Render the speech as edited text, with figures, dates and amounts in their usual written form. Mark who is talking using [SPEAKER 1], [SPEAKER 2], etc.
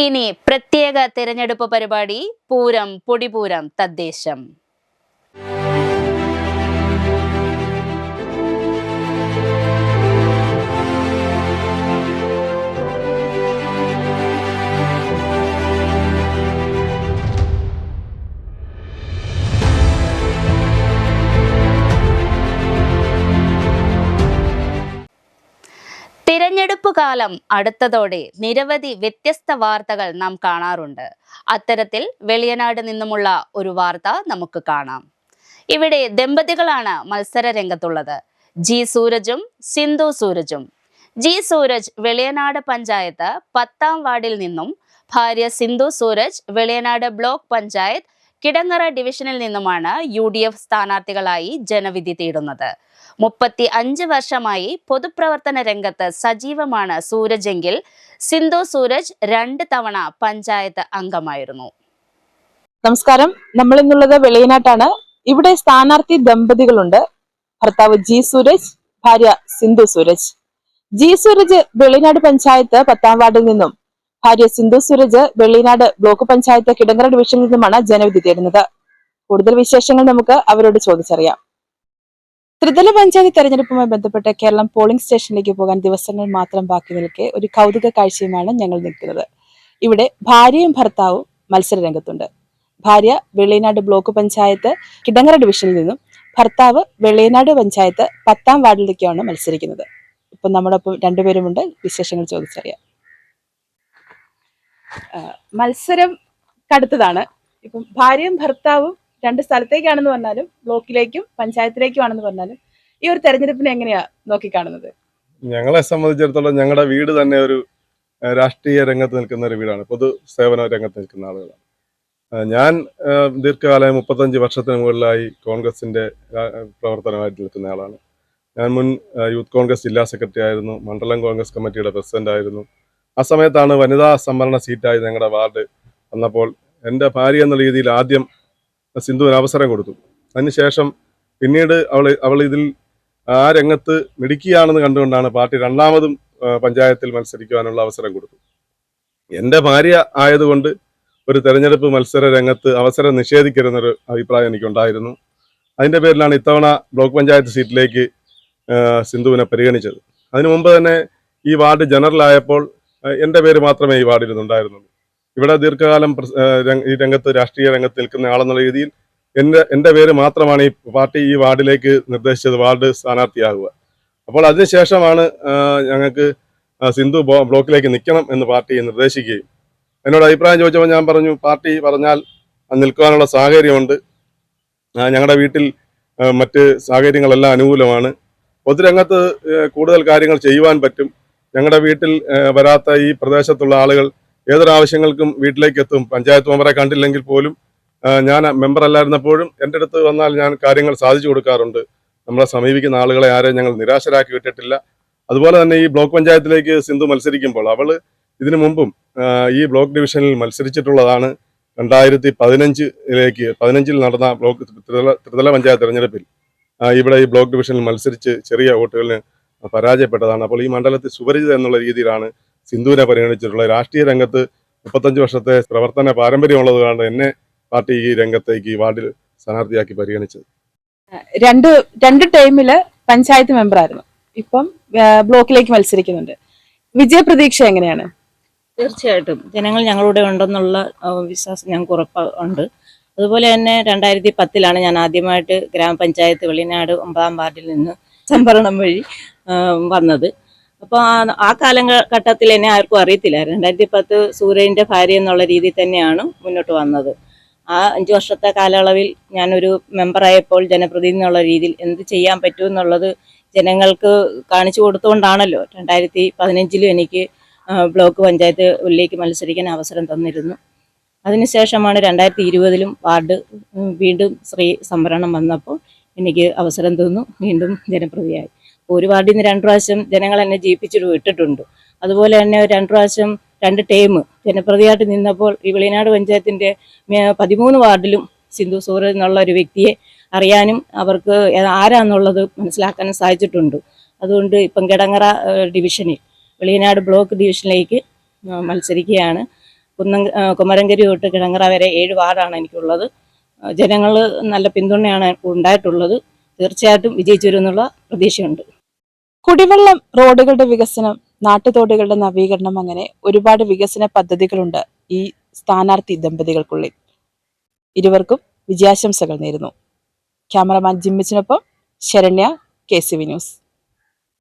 [SPEAKER 1] ഇനി പ്രത്യേക തിരഞ്ഞെടുപ്പ് പരിപാടി പൂരം പൊടിപൂരം തദ്ദേശം. തിരഞ്ഞെടുപ്പ് കാലം അടുത്തതോടെ നിരവധി വ്യത്യസ്ത വാർത്തകൾ നാം കാണാറുണ്ട്. അത്തരത്തിൽ വെളിയനാട് നിന്നുമുള്ള ഒരു വാർത്ത നമുക്ക് കാണാം. ഇവിടെ ദമ്പതികളാണ് മത്സര രംഗത്തുള്ളത്. ജി സൂരജും സിന്ധു സൂരജും. ജി സൂരജ് വെളിയനാട് പഞ്ചായത്ത് 10ാം വാർഡിൽ നിന്നും, ഭാര്യ സിന്ധു സൂരജ് വെളിയനാട് ബ്ലോക്ക് പഞ്ചായത്ത് കിടങ്ങറ ഡിവിഷനിൽ നിന്നുമാണ് UDF സ്ഥാനാർത്ഥികളായി ജനവിധി തേടുന്നത്. 35 വർഷമായി പൊതുപ്രവർത്തന രംഗത്ത് സജീവമാണ് സൂരജെങ്കിൽ സിന്ധു സൂരജ് 2 തവണ പഞ്ചായത്ത് അംഗമായിരുന്നു.
[SPEAKER 2] നമസ്കാരം, നമ്മൾ ഇന്നുള്ളത് വെളിയനാട്ടാണ്. ഇവിടെ സ്ഥാനാർത്ഥി ദമ്പതികളുണ്ട്. ഭർത്താവ് ജി സൂരജ്, ഭാര്യ സിന്ധു സൂരജ്. ജി സൂരജ് വെളിയനാട് പഞ്ചായത്ത് 10ാം വാർഡിൽ നിന്നും, ഭാര്യ സിന്ധു സൂരജ് വെളിയനാട് ബ്ലോക്ക് പഞ്ചായത്ത് കിടങ്ങറ ഡിവിഷനിൽ നിന്നുമാണ് ജനവിധി തേടുന്നത്. കൂടുതൽ വിശേഷങ്ങൾ നമുക്ക് അവരോട് ചോദിച്ചറിയാം. ത്രിതല പഞ്ചായത്ത് തെരഞ്ഞെടുപ്പുമായി ബന്ധപ്പെട്ട് കേരളം പോളിംഗ് സ്റ്റേഷനിലേക്ക് പോകാൻ ദിവസങ്ങൾ മാത്രം ബാക്കി നിൽക്കെ ഒരു കൗതുക കാഴ്ചയുമാണ് ഞങ്ങൾ നിൽക്കുന്നത്. ഇവിടെ ഭാര്യയും ഭർത്താവും മത്സര രംഗത്തുണ്ട്. ഭാര്യ വെളിയനാട് ബ്ലോക്ക് പഞ്ചായത്ത് കിടങ്ങറ ഡിവിഷനിൽ നിന്നും, ഭർത്താവ് വെളിയനാട് പഞ്ചായത്ത് 10ാം വാർഡിലേക്കാണ് മത്സരിക്കുന്നത്. ഇപ്പം നമ്മളൊപ്പം രണ്ടുപേരുമുണ്ട്. വിശേഷങ്ങൾ ചോദിച്ചറിയാം. മത്സരം കടുത്തതാണ്. ഇപ്പം ഭാര്യയും ഭർത്താവും 2 സ്ഥലത്തേക്കാണെന്ന് പറഞ്ഞാലും, ബ്ലോക്കിലേക്കും പഞ്ചായത്തിലേക്കും ആണെന്ന് പറഞ്ഞാലും, ഈ ഒരു തെരഞ്ഞെടുപ്പിനെ എങ്ങനെയാ നോക്കിക്കാണുന്നത്?
[SPEAKER 3] ഞങ്ങളെ സംബന്ധിച്ചിടത്തോളം ഞങ്ങളുടെ വീട് തന്നെ ഒരു രാഷ്ട്രീയ രംഗത്ത് നിൽക്കുന്ന ഒരു വീടാണ്. പൊതു സേവന രംഗത്ത് നിൽക്കുന്ന ആളുകളാണ്. ഞാൻ ദീർഘകാലം 35 വർഷത്തിന് മുകളിലായി കോൺഗ്രസിന്റെ പ്രവർത്തനമായിട്ട് നിൽക്കുന്ന ആളാണ്. ഞാൻ മുൻ യൂത്ത് കോൺഗ്രസ് ജില്ലാ സെക്രട്ടറി ആയിരുന്നു, മണ്ഡലം കോൺഗ്രസ് കമ്മിറ്റിയുടെ പ്രസിഡന്റ് ആയിരുന്നു. ആ സമയത്താണ് വനിതാ സംവരണ സീറ്റായി ഞങ്ങളുടെ വാർഡ് വന്നപ്പോൾ എൻ്റെ ഭാര്യ എന്ന രീതിയിൽ ആദ്യം സിന്ധുവിന് അവസരം കൊടുത്തു. അതിനുശേഷം പിന്നീട് അവൾ ഇതിൽ ആ രംഗത്ത് മിടുക്കിയാണെന്ന് കണ്ടുകൊണ്ടാണ് പാർട്ടി 2ാമതും പഞ്ചായത്തിൽ മത്സരിക്കുവാനുള്ള അവസരം കൊടുത്തു. എൻ്റെ ഭാര്യ ആയതുകൊണ്ട് ഒരു തെരഞ്ഞെടുപ്പ് മത്സര രംഗത്ത് അവസരം നിഷേധിക്കരുതെന്നൊരു അഭിപ്രായം എനിക്കുണ്ടായിരുന്നു. അതിൻ്റെ പേരിലാണ് ഇത്തവണ ബ്ലോക്ക് പഞ്ചായത്ത് സീറ്റിലേക്ക് സിന്ധുവിനെ പരിഗണിച്ചത്. അതിനു മുമ്പ് തന്നെ ഈ വാർഡ് ജനറലായപ്പോൾ എൻ്റെ പേര് മാത്രമേ ഈ വാർഡിൽ നിന്നുണ്ടായിരുന്നുള്ളൂ. ഇവിടെ ദീർഘകാലം ഈ രംഗത്ത് രാഷ്ട്രീയ രംഗത്ത് നിൽക്കുന്ന ആളെന്നുള്ള രീതിയിൽ എൻ്റെ പേര് മാത്രമാണ് ഈ പാർട്ടി ഈ വാർഡിലേക്ക് നിർദ്ദേശിച്ചത്, വാർഡ് സ്ഥാനാർത്ഥിയാകുക. അപ്പോൾ അതിനുശേഷമാണ് ഞങ്ങൾക്ക് സിന്ധു ബ്ലോക്കിലേക്ക് നിൽക്കണം എന്ന് പാർട്ടി നിർദ്ദേശിക്കുകയും, എന്നോട് അഭിപ്രായം ചോദിച്ചപ്പോൾ ഞാൻ പറഞ്ഞു, പാർട്ടി പറഞ്ഞാൽ നിൽക്കുവാനുള്ള സാഹചര്യമുണ്ട്. ഞങ്ങളുടെ വീട്ടിൽ മറ്റ് സാഹചര്യങ്ങളെല്ലാം അനുകൂലമാണ്. പൊതുരംഗത്ത് കൂടുതൽ കാര്യങ്ങൾ ചെയ്യുവാൻ പറ്റും. ഞങ്ങളുടെ വീട്ടിൽ വരാത്ത ഈ പ്രദേശത്തുള്ള ആളുകൾ ഏതൊരാവശ്യങ്ങൾക്കും വീട്ടിലേക്ക് എത്തും. പഞ്ചായത്ത് മെമ്പറെ കണ്ടില്ലെങ്കിൽ പോലും ഞാൻ മെമ്പർ അല്ലായിരുന്നപ്പോഴും എൻ്റെ അടുത്ത് വന്നാൽ ഞാൻ കാര്യങ്ങൾ സാധിച്ചു കൊടുക്കാറുണ്ട്. നമ്മളെ സമീപിക്കുന്ന ആളുകളെ ആരെയും ഞങ്ങൾ നിരാശരാക്കി വിട്ടിട്ടില്ല. അതുപോലെ തന്നെ ഈ ബ്ലോക്ക് പഞ്ചായത്തിലേക്ക് സിന്ധു മത്സരിക്കുമ്പോൾ അവൾ ഇതിനു മുമ്പും ഈ ബ്ലോക്ക് ഡിവിഷനിൽ മത്സരിച്ചിട്ടുള്ളതാണ്. 2015 നടന്ന ബ്ലോക്ക് ത്രിതല പഞ്ചായത്ത് തെരഞ്ഞെടുപ്പിൽ ഇവിടെ ഈ ബ്ലോക്ക് ഡിവിഷനിൽ മത്സരിച്ച് ചെറിയ വോട്ടുകളിന് പരാജയപ്പെട്ടതാണ്. അപ്പോൾ ഈ മണ്ഡലത്തിൽ സുപരിചിത എന്നുള്ള രീതിയിലാണ് സിന്ധുവിനെ പരിഗണിച്ചിട്ടുള്ളത്. രാഷ്ട്രീയ രംഗത്ത് 35 വർഷത്തെ പ്രവർത്തന പാരമ്പര്യമുള്ളതുകൊണ്ട് എന്നെ പാർട്ടി ഈ രംഗത്തേക്ക് ഈ വാർഡിൽ സ്ഥാനാർത്ഥിയാക്കി പരിഗണിച്ചത്.
[SPEAKER 2] രണ്ട് ടൈമില് പഞ്ചായത്ത് മെമ്പറായിരുന്നു, ഇപ്പം ബ്ലോക്കിലേക്ക് മത്സരിക്കുന്നുണ്ട്. വിജയപ്രതീക്ഷ എങ്ങനെയാണ്?
[SPEAKER 4] തീർച്ചയായിട്ടും ജനങ്ങൾ ഞങ്ങളുടെ ഉണ്ടെന്നുള്ള വിശ്വാസം ഞങ്ങൾക്ക് ഉറപ്പുണ്ട്. അതുപോലെ തന്നെ 2010 ഞാൻ ആദ്യമായിട്ട് ഗ്രാമപഞ്ചായത്ത് വെളിയനാട് 9ാം വാർഡിൽ നിന്ന് സംവരണം വഴി വന്നത്. അപ്പോൾ ആ കാലഘട്ടത്തിൽ എന്നെ ആർക്കും അറിയത്തില്ലായിരുന്നു. 2010 സൂര്യൻ്റെ ഭാര്യ എന്നുള്ള രീതിയിൽ തന്നെയാണ് മുന്നോട്ട് വന്നത്. ആ 5 വർഷത്തെ കാലയളവിൽ ഞാനൊരു മെമ്പറായപ്പോൾ ജനപ്രതിനിധി എന്നുള്ള രീതിയിൽ എന്ത് ചെയ്യാൻ പറ്റുമെന്നുള്ളത് ജനങ്ങൾക്ക് കാണിച്ചു കൊടുത്തുകൊണ്ടാണല്ലോ 2015 എനിക്ക് ബ്ലോക്ക് പഞ്ചായത്തിലേക്ക് മത്സരിക്കാൻ അവസരം തന്നിരുന്നു. അതിനുശേഷമാണ് 2020 വാർഡ് വീണ്ടും സ്ത്രീ സംവരണം വന്നപ്പോൾ എനിക്ക് അവസരം തന്നു, വീണ്ടും ജനപ്രതിയായി. ഒരു വാർഡിൽ നിന്ന് 2 പ്രാവശ്യം ജനങ്ങൾ എന്നെ ജയിപ്പിച്ചിട്ട് വിട്ടിട്ടുണ്ട്. അതുപോലെ തന്നെ 2 പ്രാവശ്യം 2 ടേം ജനപ്രതിയായിട്ട് നിന്നപ്പോൾ ഈ വെളിയനാട് പഞ്ചായത്തിൻ്റെ 13 വാർഡിലും സിന്ധു സൂരജ് എന്നുള്ള ഒരു വ്യക്തിയെ അറിയാനും അവർക്ക് ആരാന്നുള്ളത് മനസ്സിലാക്കാനും സാധിച്ചിട്ടുണ്ട്. അതുകൊണ്ട് ഇപ്പം കിടങ്ങറ ഡിവിഷനിൽ വെളിയനാട് ബ്ലോക്ക് ഡിവിഷനിലേക്ക് മത്സരിക്കുകയാണ്. കുമരങ്കരി തൊട്ട് കിടങ്ങറ വരെ 7 വാർഡാണ് എനിക്കുള്ളത്. ജനങ്ങൾ നല്ല പിന്തുണയാണ് ഉണ്ടായിട്ടുള്ളത്. തീർച്ചയായിട്ടും വിജയിച്ചു വരുമെന്നുള്ള പ്രതീക്ഷയുണ്ട്.
[SPEAKER 2] കുടിവെള്ളം, റോഡുകളുടെ വികസനം, നാട്ടുതോടുകളുടെ നവീകരണം, അങ്ങനെ ഒരുപാട് വികസന പദ്ധതികളുണ്ട് ഈ സ്ഥാനാർത്ഥി ദമ്പതികൾക്കുള്ളിൽ. ഇരുവർക്കും വിജയാശംസകൾ നേരുന്നു. ക്യാമറമാൻ ജിമ്മിച്ചിനൊപ്പം ശരണ്യ, KCV ന്യൂസ്.